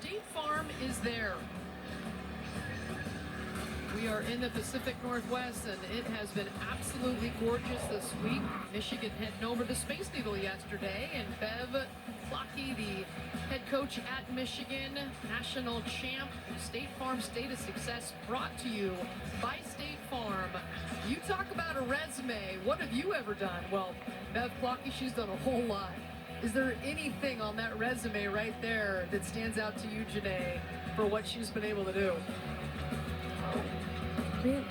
State Farm is there. We are in the Pacific Northwest, and it has been absolutely gorgeous this week. Michigan heading over to Space Needle yesterday, and Bev Flocky, the head coach at Michigan, national champ, State Farm State of Success, brought to you by State Farm. You talk about a resume. What have you ever done? Well, Bev Flocky, she's done a whole lot. Is there anything on that resume right there that stands out to you, Janae, for what she's been able to do? We'll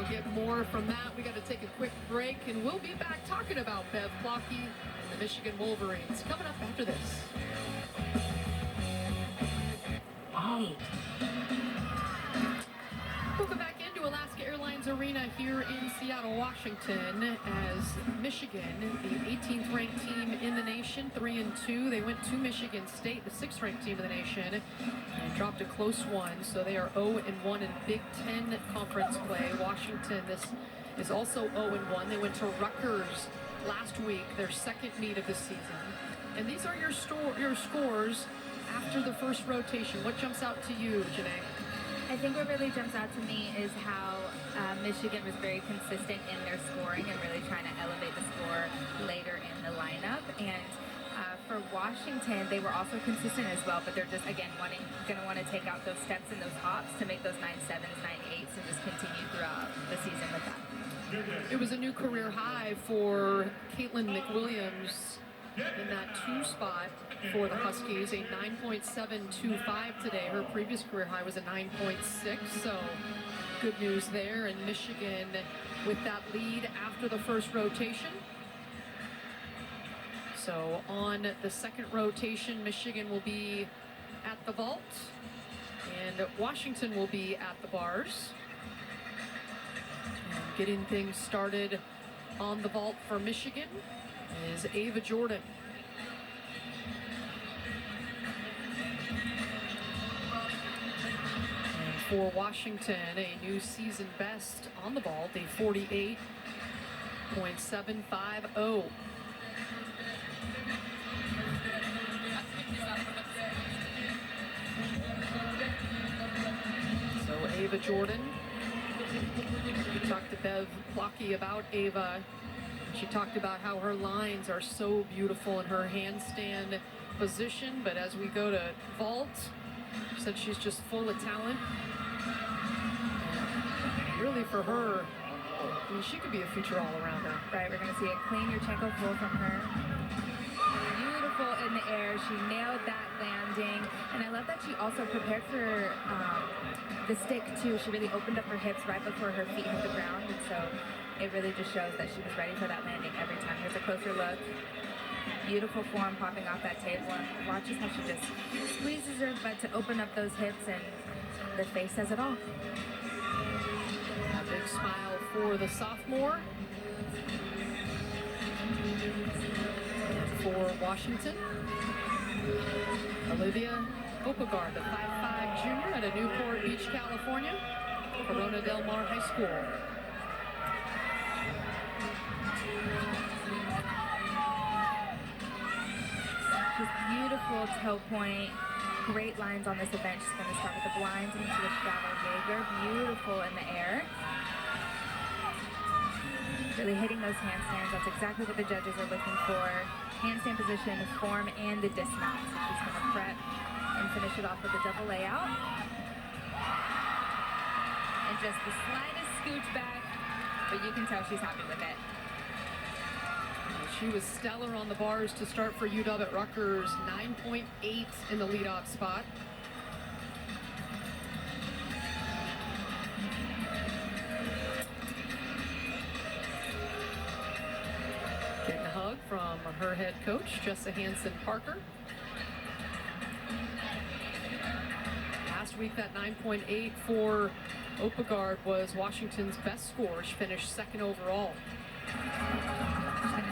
get more from that. We got to take a quick break, and we'll be back talking about Bev Flocky and the Michigan Wolverines coming up after this. Welcome back into Alaska Airlines Arena here in Seattle, Washington, as Michigan, the 18th ranked team in the nation, 3-2. They went to Michigan State, the 6th ranked team in the nation, and dropped a close one. So they are 0-1 in Big Ten conference play. Washington, this is also 0-1. They went to Rutgers last week, their second meet of the season. And these are your scores after the first rotation. What jumps out to you, Janae? I think what really jumps out to me is how Michigan was very consistent in their scoring and really trying to elevate the score later in the lineup. And for Washington, they were also consistent as well, but they're just, again, going to want to take out those steps and those hops to make those 9-7s, 9-8s, and just continue throughout the season with that. It was a new career high for Caitlin McWilliams in that 2 spot for the Huskies, a 9.725 today. Her previous career high was a 9.6, so good news there. And Michigan with that lead after the first rotation. So on the second rotation, Michigan will be at the vault, and Washington will be at the bars. And getting things started on the vault for Michigan is Ava Jordan. And for Washington, a new season best on the vault, a 48.750. So Ava Jordan. We talked to Bev Flocky about Ava. She talked about how her lines are so beautiful in her handstand position, but as we go to vault, she said she's just full of talent. And really for her, I mean, she could be a future all-arounder. Right, we're going to see a clean Yurchenko pull from her. Beautiful in the air. She nailed that landing. And I love that she also prepared for the stick, too. She really opened up her hips right before her feet hit the ground. And so it really just shows that she was ready for that landing every time. Here's a closer look. Beautiful form popping off that table. And watches how she just squeezes her butt to open up those hips, and the face says it all. A big smile for the sophomore. For Washington, Olivia Opegard, the 5'5" junior out of Newport Beach, California, Corona Del Mar High School. Just beautiful toe point, great lines on this event. She's going to start with the blinds into the straddle Jaeger. Beautiful in the air. Really hitting those handstands. That's exactly what the judges are looking for. Handstand position, form, and the dismount. So she's going to prep and finish it off with a double layout. And just the slightest scooch back, but you can tell she's happy with it. She was stellar on the bars to start for UW at Rutgers, 9.8 in the leadoff spot. Getting a hug from her head coach, Jessa Hansen-Parker. Last week, that 9.8 for Opegard was Washington's best score. She finished second overall.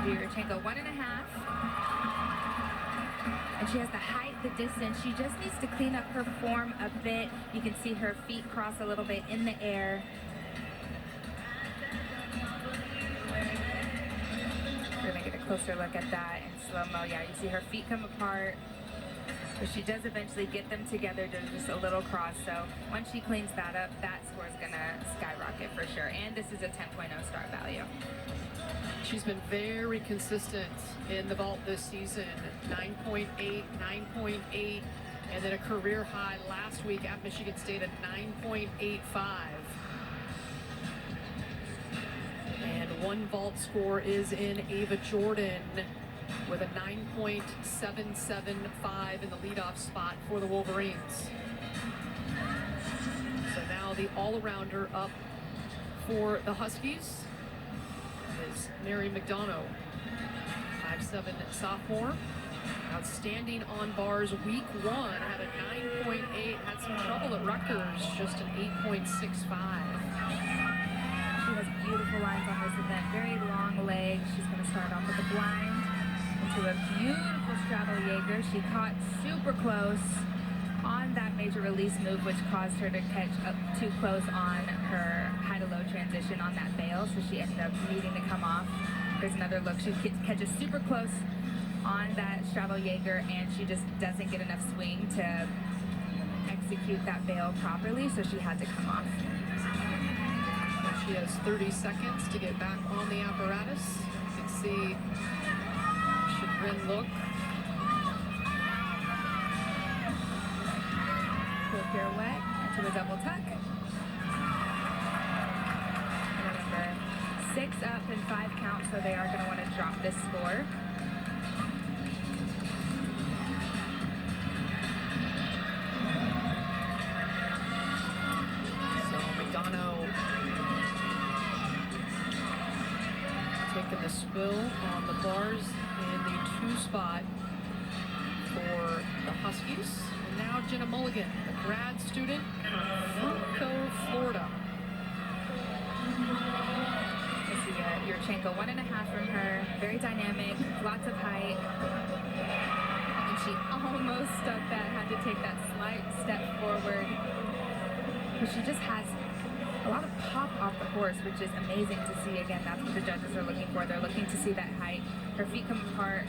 Yurchenko 1.5, and she has the height, the distance. She just needs to clean up her form a bit. You can see her feet cross a little bit in the air. We're gonna get a closer look at that in slow-mo. Yeah, you see her feet come apart. So she does eventually get them together to just a little cross. So once she cleans that up, that score is going to skyrocket for sure. And this is a 10.0 start value. She's been very consistent in the vault this season. 9.8, 9.8, and then a career high last week at Michigan State at 9.85. And one vault score is in Ava Jordan with a 9.775 in the leadoff spot for the Wolverines. So now the all-arounder up for the Huskies is Mary McDonough, 5'7" sophomore. Outstanding on bars week 1, had a 9.8, had some trouble at Rutgers, just an 8.65. She has beautiful lines on this event, very long legs. She's going to start off with a blind into a beautiful straddle Jaeger. She caught super close on that major release move, which caused her to catch up too close on her high to low transition on that bail, so she ended up needing to come off. There's another look. She catches super close on that straddle Jaeger, and she just doesn't get enough swing to execute that bail properly, so she had to come off. She has 30 seconds to get back on the apparatus. You can see chagrin look. Full pirouette into a double tuck. Remember, 6 up and 5 count, so they are going to want to drop this score. So McDonough taking the spill on the bars in the 2 spot for the Huskies. And now Jenna Mulligan, the grad student from Fruitco, Florida. I see Yurchenko 1.5 from her, very dynamic, lots of height. And she almost stuck that, had to take that slight step forward. But she just has a lot of pop off the horse, which is amazing to see. Again, that's what the judges are looking for. They're looking to see that height. Her feet come apart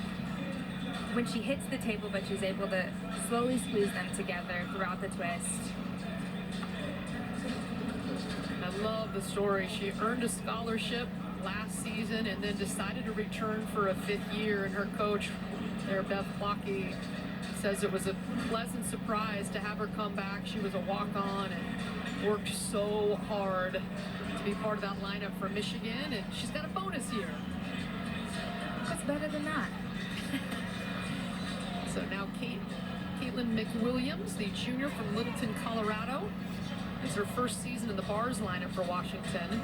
when she hits the table, but she's able to slowly squeeze them together throughout the twist. I love the story. She earned a scholarship last season and then decided to return for a 5th year, and her coach there, Bev Plocky, says it was a pleasant surprise to have her come back. She was a walk-on and worked so hard to be part of that lineup for Michigan, and she's got a bonus year. What's better than that? So now Caitlin McWilliams, the junior from Littleton, Colorado. It's her first season in the bars lineup for Washington.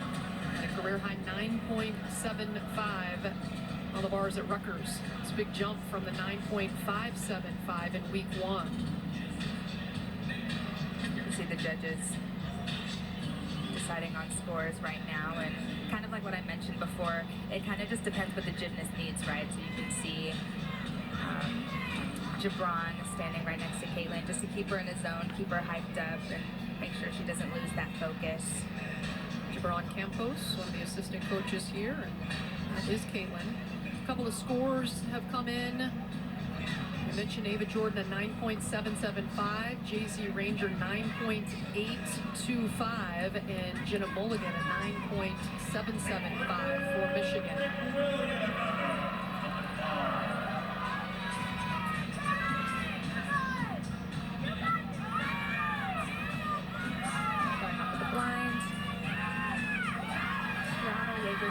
And a career high 9.75 on the bars at Rutgers. It's a big jump from the 9.575 in week 1. You can see the judges deciding on scores right now, and kind of like what I mentioned before, it kind of just depends what the gymnast needs, right? So you can see Gibran standing right next to Caitlin just to keep her in a zone, keep her hyped up, and make sure she doesn't lose that focus. Gibran Campos, one of the assistant coaches here, and that is Caitlin. A couple of scores have come in. I mentioned Ava Jordan at 9.775, JZ Ranger 9.825, and Jenna Mulligan at 9.775 for Michigan.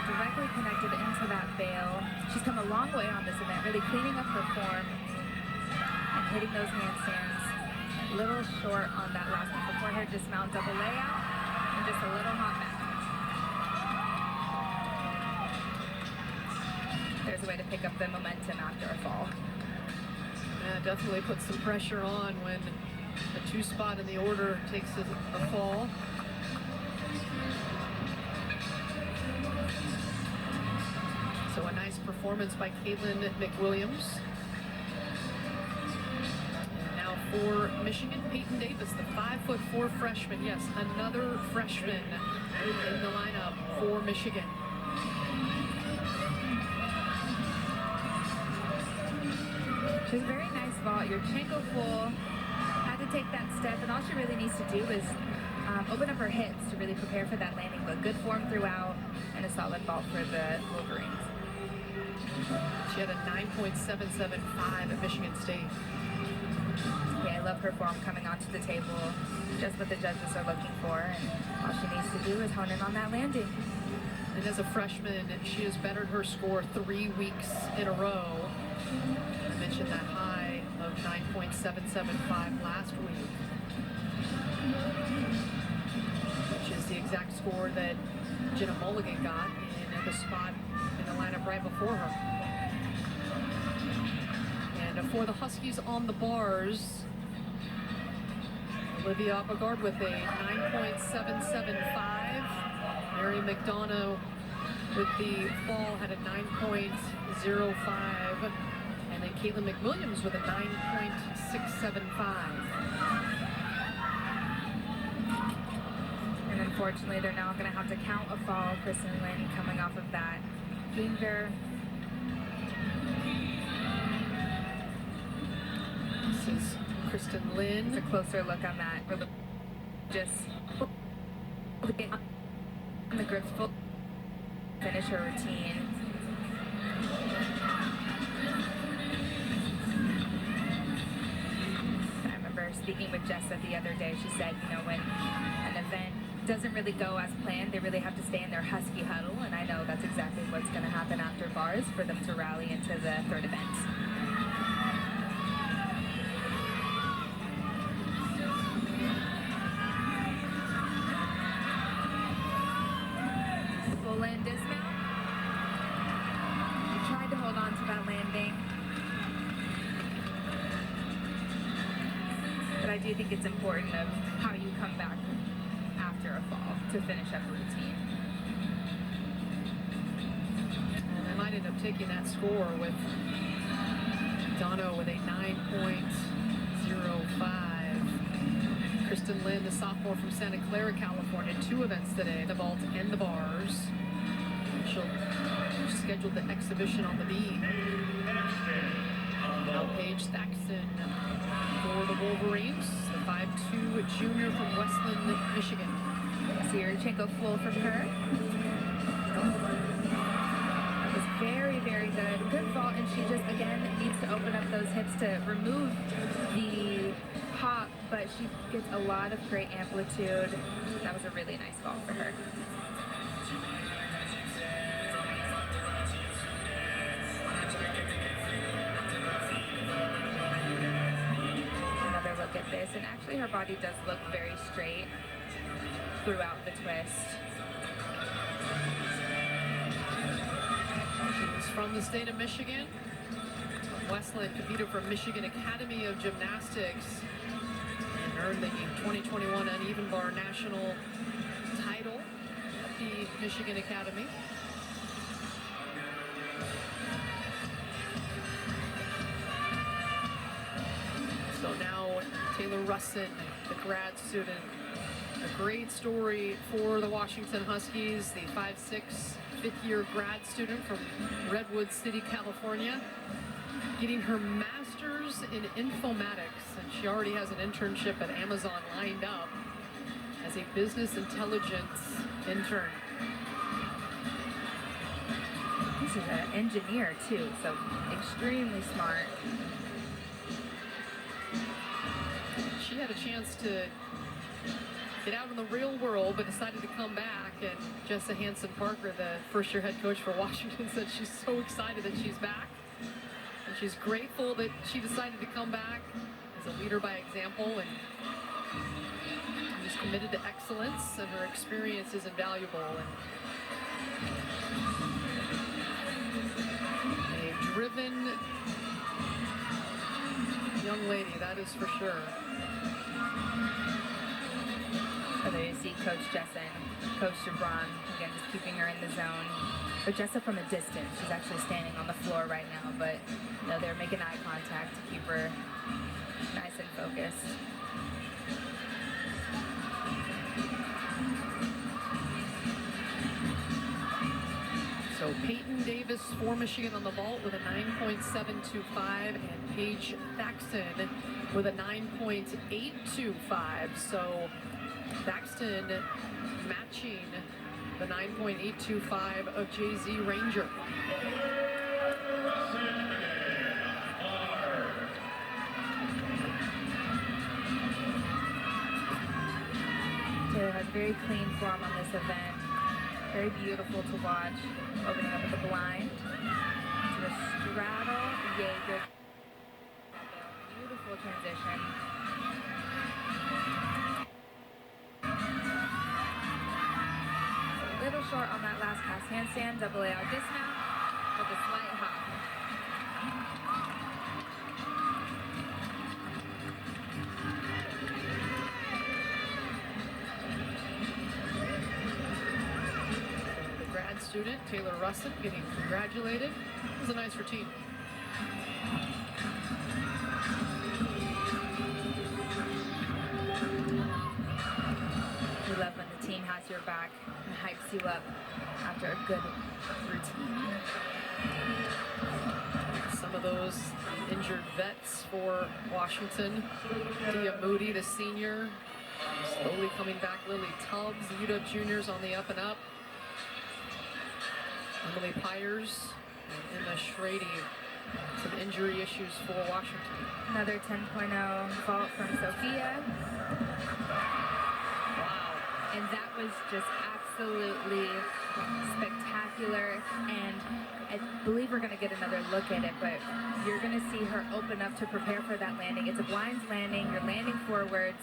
Directly connected into that bail. She's come a long way on this event, really cleaning up her form and hitting those handstands. A little short on that last one before her dismount double layout and just a little hot back. There's a way to pick up the momentum after a fall. Yeah, definitely puts some pressure on when the 2 spot in the order takes a fall. So a nice performance by Caitlin McWilliams. And now for Michigan, Peyton Davis, the 5'4" freshman. Yes, another freshman in the lineup for Michigan. She has a very nice vault. Yurchenko full. Had to take that step, and all she really needs to do is open up her hips to really prepare for that landing. But good form throughout, and a solid vault for the Wolverines. She had a 9.775 at Michigan State. Yeah, I love her form coming onto the table. Just what the judges are looking for, and all she needs to do is hone in on that landing. And as a freshman, she has bettered her score 3 weeks in a row. I mentioned that high of 9.775 last week, which is the exact score that Jenna Mulligan got in the spot in the lineup right before her. And for the Huskies on the bars, Olivia Applegard with a 9.775. Mary McDonough with the fall had a 9.05. And then Caitlin McWilliams with a 9.675. And unfortunately, they're now going to have to count a fall. Kristen Lynn coming off of that finger. This is Kristen Lynn. It's a closer look on that. Just on the grips full. Finish her routine. I remember speaking with Jessa the other day. She said, you know, when an event doesn't really go as planned, they really have to stay in their Husky huddle, and I know that's exactly what's going to happen after bars for them to rally into the third event. Full in dismount. You tried to hold on to that landing. But I do think it's important of how you come back after a fall to finish up a routine. And I might end up taking that score with Dono with a 9.05. Kristen Lynn, the sophomore from Santa Clara, California, 2 events today, the vault and the bars. She'll schedule the exhibition on the beam. Now Paige Thaxton for the Wolverines, the 5'2" junior from Westland, Michigan. Yurchenko full from her. That was very, very good. Good vault, and she just, again, needs to open up those hips to remove the hop, but she gets a lot of great amplitude. That was a really nice vault for her. Another look at this, and actually her body does look very straight throughout the twist. She's from the state of Michigan. Westland competed for Michigan Academy of Gymnastics and earned the 2021 Uneven Bar National title at the Michigan Academy. So now Taylor Russin, the grad student. A great story for the Washington Huskies, the 5'6", fifth-year grad student from Redwood City, California, getting her master's in informatics, and she already has an internship at Amazon lined up as a business intelligence intern. She's an engineer too, so extremely smart. She had a chance to get out in the real world, but decided to come back. And Jessa Hansen-Parker, the first-year head coach for Washington, said she's so excited that she's back. And she's grateful that she decided to come back as a leader by example, and is committed to excellence, and her experience is invaluable. And a driven young lady, that is for sure. So there you see Coach Jessa and Coach Gibran, again, just keeping her in the zone. But Jessa from a distance, she's actually standing on the floor right now, but you know, they're making eye contact to keep her nice and focused. So Peyton Davis Davis for Michigan on the vault with a 9.725, and Paige Thaxton with a 9.825. So Thaxton matching the 9.825 of JZ Ranger. Taylor has very clean form on this event. Very beautiful to watch. Opening up with the blind. To the straddle. Yay, good. Beautiful transition. A little short on that last pass handstand. Double layout dismount with a slight hop. Student Taylor Russin getting congratulated. It was a nice routine. We love when the team has your back and hypes you up after a good routine. Some of those injured vets for Washington. Dia Moody, the senior, slowly coming back. Lily Tubbs, the UW juniors on the up and up. Emily Pyers and Emma Schrady, some injury issues for Washington. Another 10.0 vault from Sophia. Wow. And that was just absolutely spectacular. And I believe we're going to get another look at it, but you're going to see her open up to prepare for that landing. It's a blinds landing. You're landing forwards.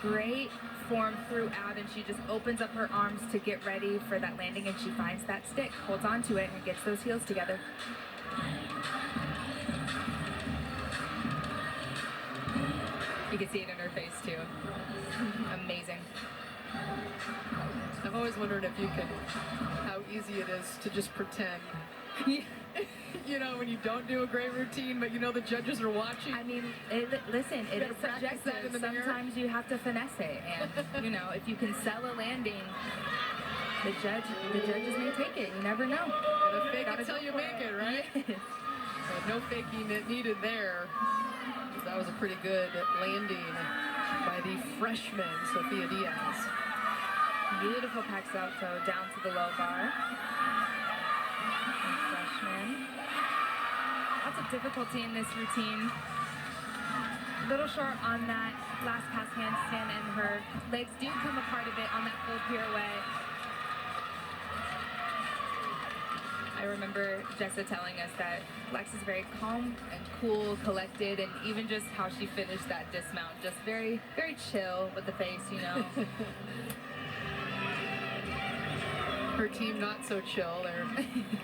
Great form throughout, and she just opens up her arms to get ready for that landing, and she finds that stick, holds on to it, and gets those heels together. You can see it in her face too. Amazing. I've always wondered if you could, how easy it is to just pretend. You know, when you don't do a great routine, but you know the judges are watching. I mean, listen, it is subjective. Sometimes you have to finesse it, and you know, if you can sell a landing, the judges may take it. You never know. Gotta fake it till you make it, right? Yes. So no faking it needed there. That was a pretty good landing by the freshman Sophia Diaz. Beautiful pack salto down to the low bar. And freshman. Lots of difficulty in this routine. A little short on that last pass handstand, and her legs do come apart a bit on that full pirouette. I remember Jessa telling us that Lex is very calm and cool, collected, and even just how she finished that dismount, just very, very chill with the face, you know. Her team not so chill. They're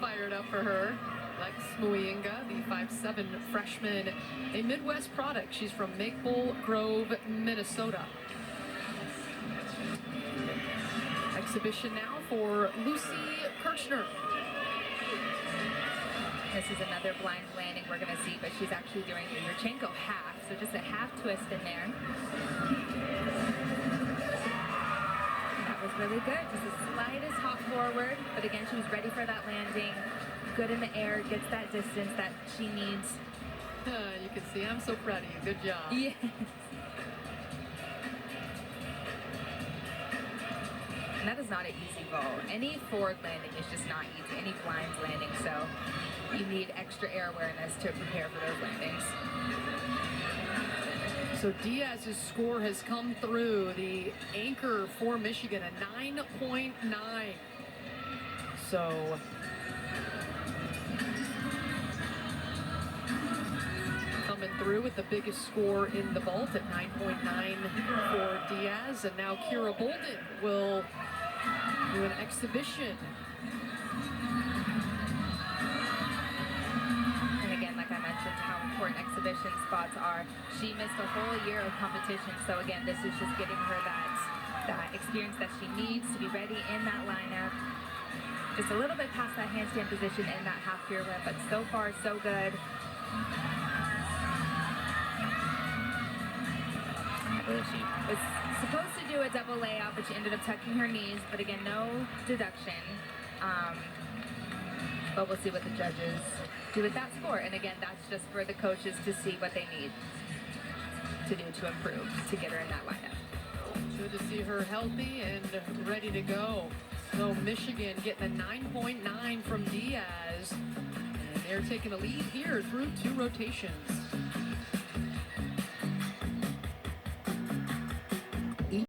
fired up for her. Lex Muyinga, the 5'7" freshman, a Midwest product. She's from Maple Grove, Minnesota. Exhibition now for Lucy Kirchner. This is another blind landing we're going to see, but she's actually doing the Yurchenko half, so just a half twist in there. That was really good, just the slightest hop forward, but again, she was ready for that landing. Good in the air, gets that distance that she needs. You can see I'm so proud of you. Good job. Yes. And that is not an easy vault. Any forward landing is just not easy. Any blinds landing, so you need extra air awareness to prepare for those landings. So Diaz's score has come through. The anchor for Michigan, a 9.9. So coming through with the biggest score in the vault at 9.9 for Diaz. And now Kira Bolden will do an exhibition. And again, like I mentioned, how important exhibition spots are. She missed a whole year of competition, so again, this is just getting her that experience that she needs to be ready in that lineup. Just a little bit past that handstand position in that half pirouette, but so far, so good. I believe she was supposed to do a double layout, but she ended up tucking her knees, but again, no deduction. But we'll see what the judges do with that score. And again, that's just for the coaches to see what they need to do to improve, to get her in that lineup. Good to see her healthy and ready to go. So Michigan getting a 9.9 from Diaz. And they're taking a lead here through 2 rotations.